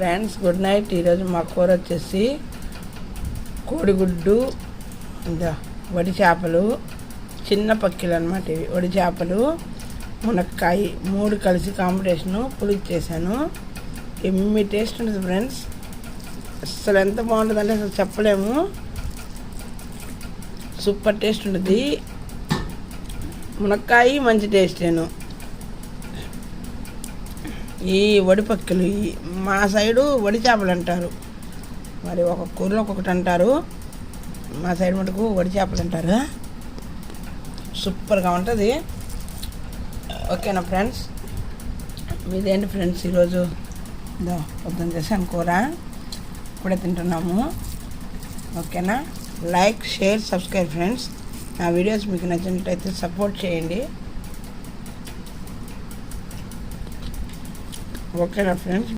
Friends good night. ఈరోజు మా కూర వచ్చేసి కోడిగుడ్డు, వడి చేపలు, చిన్న పక్కిలు అనమాట. ఇవి వడి చేపలు, మునక్కాయ 3 కలిసి కాంబినేషను పులుసు చేశాను. ఎమ్మి టేస్ట్ ఉంటుంది ఫ్రెండ్స్. అసలు ఎంత బాగుంటుందంటే అసలు చెప్పలేము. సూపర్ టేస్ట్ ఉంటుంది. మునక్కాయ మంచి టేస్టేను. ఈ వడిపక్కలు మా సైడు వడి చేపలు అంటారు, మరి ఒక కూరలో ఒక్కొక్కటి అంటారు. మా సైడ్ మటుకు వడి చేపలు అంటారు. సూపర్గా ఉంటుంది. ఓకేనా ఫ్రెండ్స్? మీదేంటి ఫ్రెండ్స్? ఈరోజు పొద్దున్న చేశాను కూర, ఇప్పుడే తింటున్నాము. ఓకేనా? Like, share, subscribe friends. నా వీడియోస్ మీకు నచ్చినట్లయితే సపోర్ట్ చేయండి. ఓకేనా ఫ్రెండ్స్?